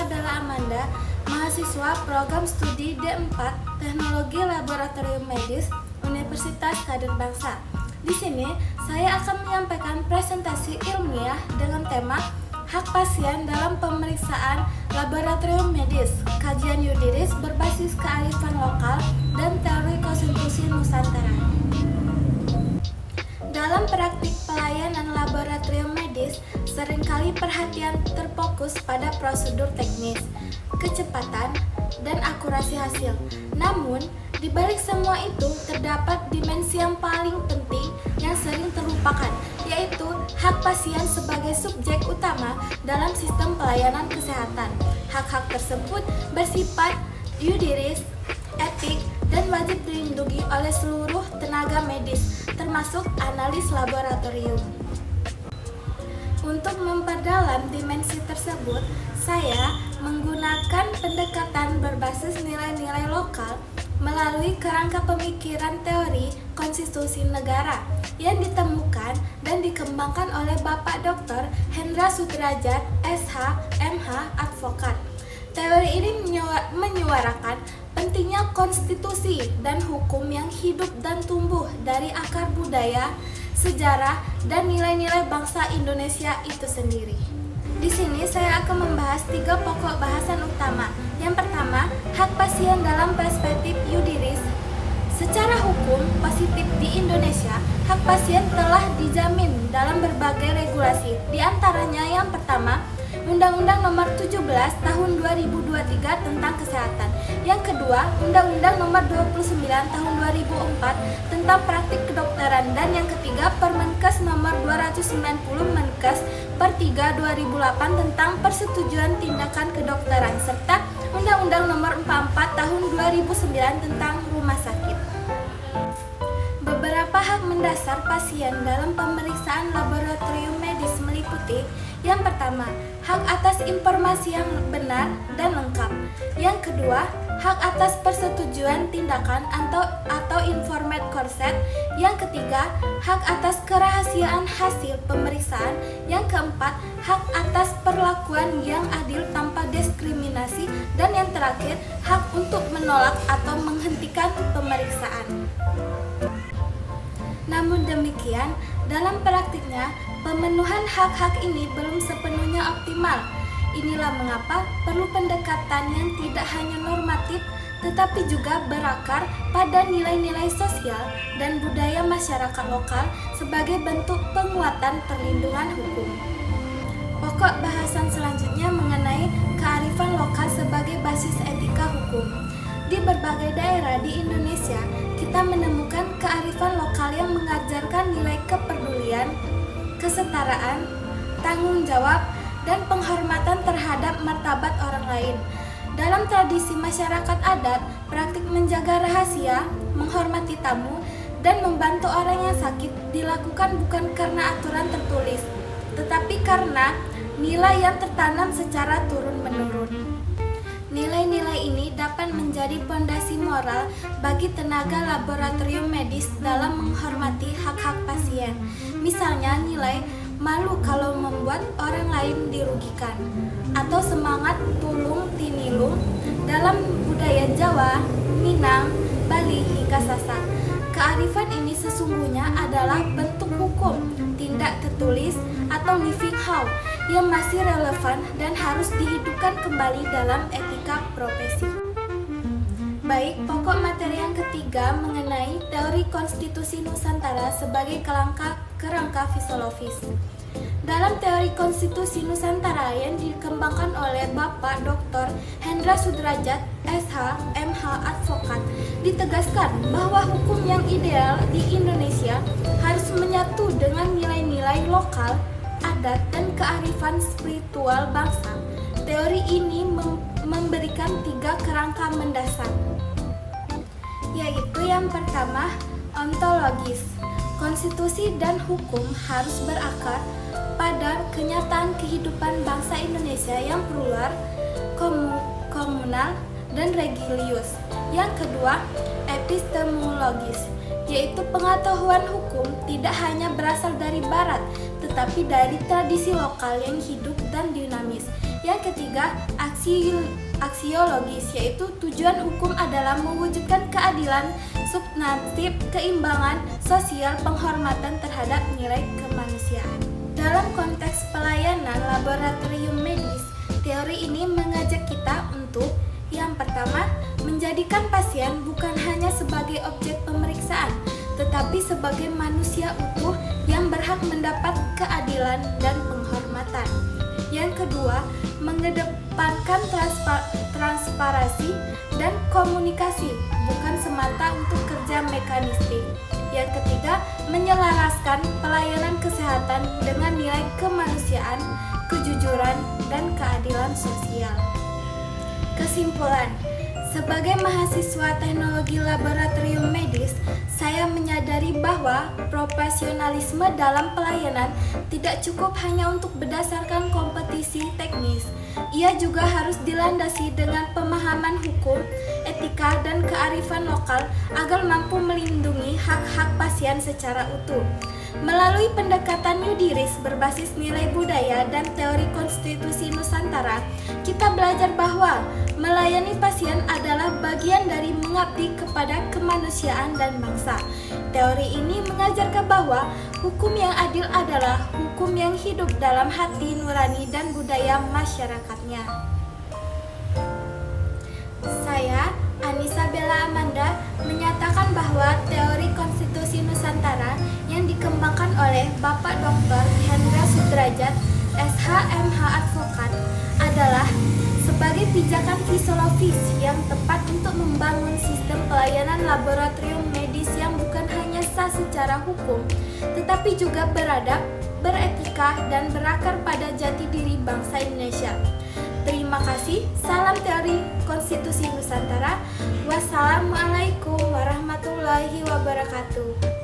saya Bella Amanda, mahasiswa program studi D4 Teknologi Laboratorium Medis Universitas Kader Bangsa. Di sini saya akan menyampaikan presentasi ilmiah dengan tema Hak Pasien dalam Pemeriksaan Laboratorium Medis, kajian yuridis berbasis kearifan lokal dan teori konstitusi Nusantara. Dalam praktik pelayanan laboratorium medis, seringkali perhatian terfokus pada prosedur teknis, kecepatan, dan akurasi hasil. Namun, di balik semua itu terdapat dimensi yang paling penting yang sering terlupakan, yaitu hak pasien sebagai subjek utama dalam sistem pelayanan kesehatan. Hak-hak tersebut bersifat yuridis, etik, dan wajib dilindungi oleh seluruh tenaga medis, termasuk analis laboratorium. Untuk memperdalam dimensi tersebut, saya menggunakan pendekatan berbasis nilai-nilai lokal melalui kerangka pemikiran teori konstitusi negara yang ditemukan dan dikembangkan oleh Bapak Dr. Hendra Sudrajat, SH, MH, Advokat. Teori ini menyuarakan pentingnya konstitusi dan hukum yang hidup dan tumbuh dari akar budaya, sejarah, dan nilai-nilai bangsa Indonesia itu sendiri. Di sini saya akan membahas 3 pokok bahasan utama. Yang pertama, hak pasien dalam perspektif yuridis. Secara hukum positif di Indonesia, hak pasien telah dijamin dalam berbagai regulasi. Di antaranya yang pertama, Undang-Undang Nomor 17 Tahun 2023 tentang Kesehatan. Yang kedua, Undang-Undang Nomor 29 Tahun 2004 tentang Praktik Kedokteran, dan yang ketiga, Permenkes Nomor 290 Menkes per 3 2008 tentang Persetujuan Tindakan Kedokteran, serta Undang-Undang Nomor 44 Tahun 2009 tentang Rumah Sakit. Beberapa hak mendasar pasien dalam pemeriksaan laboratorium medis meliputi: yang pertama, hak atas informasi yang benar dan lengkap. Yang kedua, hak atas persetujuan tindakan atau informed consent. Yang ketiga, hak atas kerahasiaan hasil pemeriksaan. Yang keempat, hak atas perlakuan yang adil tanpa diskriminasi. Dan yang terakhir, hak untuk menolak atau menghentikan pemeriksaan. Namun demikian, dalam praktiknya, pemenuhan hak-hak ini belum sepenuhnya optimal. Inilah mengapa perlu pendekatan yang tidak hanya normatif, tetapi juga berakar pada nilai-nilai sosial dan budaya masyarakat lokal sebagai bentuk penguatan perlindungan hukum. Pokok bahasan selanjutnya mengenai kearifan lokal sebagai basis etika hukum. Di berbagai daerah di Indonesia, kita menemukan kearifan lokal yang mengajarkan nilai kepedulian, kesetaraan, tanggung jawab, dan penghormatan terhadap martabat orang lain. Dalam tradisi masyarakat adat, praktik menjaga rahasia, menghormati tamu, dan membantu orang yang sakit dilakukan bukan karena aturan tertulis, tetapi karena nilai yang tertanam secara turun-menurun. Nilai-nilai ini dapat menjadi pondasi moral bagi tenaga laboratorium medis dalam menghormati hak-hak pasien. Misalnya nilai malu kalau membuat orang lain dirugikan, atau semangat tulung tinilung dalam budaya Jawa, Minang, Bali, hingga Sasak. Kearifan ini sesungguhnya adalah bentuk hukum, tindak tertulis atau living how yang masih relevan dan harus dihidupkan kembali dalam etika profesi. Baik, pokok materi yang ketiga mengenai teori konstitusi Nusantara sebagai kerangka fisiologis. Dalam teori konstitusi Nusantara yang dikembangkan oleh Bapak Dr. Hendra Sudrajat, SH, MH, Advokat, ditegaskan bahwa hukum yang ideal di Indonesia harus menyatu dengan nilai-nilai lokal, adat, dan kearifan spiritual bangsa. Teori ini memberikan 3 kerangka mendasar, yaitu yang pertama, ontologis. Konstitusi dan hukum harus berakar pada kenyataan kehidupan bangsa Indonesia yang plural, komunal, dan religius. Yang kedua, epistemologis, yaitu pengetahuan hukum tidak hanya berasal dari barat, tetapi dari tradisi lokal yang hidup dan dinamis. Yang ketiga, aksiologis, yaitu tujuan hukum adalah mewujudkan keadilan substantif, keimbangan sosial, penghormatan terhadap nilai kemanusiaan. Dalam konteks pelayanan laboratorium medis, teori ini mengajak kita untuk yang pertama, menjadikan pasien bukan hanya sebagai objek pemeriksaan, tetapi sebagai manusia utuh yang berhak mendapat keadilan dan penghormatan. Yang kedua, mengedepankan transparansi dan komunikasi, bukan semata untuk kerja mekanistik. Yang ketiga, menyelaraskan pelayanan kesehatan dengan nilai kemanusiaan, kejujuran, dan keadilan sosial. Kesimpulan, sebagai mahasiswa teknologi laboratorium medis, saya menyadari bahwa profesionalisme dalam pelayanan tidak cukup hanya untuk berdasarkan kompetisi teknis. Ia juga harus dilandasi dengan pemahaman hukum, etika, dan kearifan lokal agar mampu melindungi hak-hak pasien secara utuh. Melalui pendekatan yudiris berbasis nilai budaya dan teori konstitusi Nusantara, kita belajar bahwa melayani pasien adalah bagian dari mengabdi kepada kemanusiaan dan bangsa. Teori ini mengajarkan bahwa hukum yang adil adalah hukum yang hidup dalam hati nurani dan budaya masyarakatnya. Saya, Anissa Bella Amanda, menyatakan bahwa teori konstitusi Nusantara yang dikembangkan oleh Bapak Dr. Hendra Sudrajat, SHMH Advokat, adalah sebagai pijakan filosofis yang tepat untuk membangun sistem pelayanan laboratorium medis yang bukan hanya sah secara hukum, tetapi juga beradab, beretika, dan berakar pada jati diri bangsa Indonesia. Terima kasih. Salam teori konstitusi Nusantara. Wassalamualaikum warahmatullahi wabarakatuh.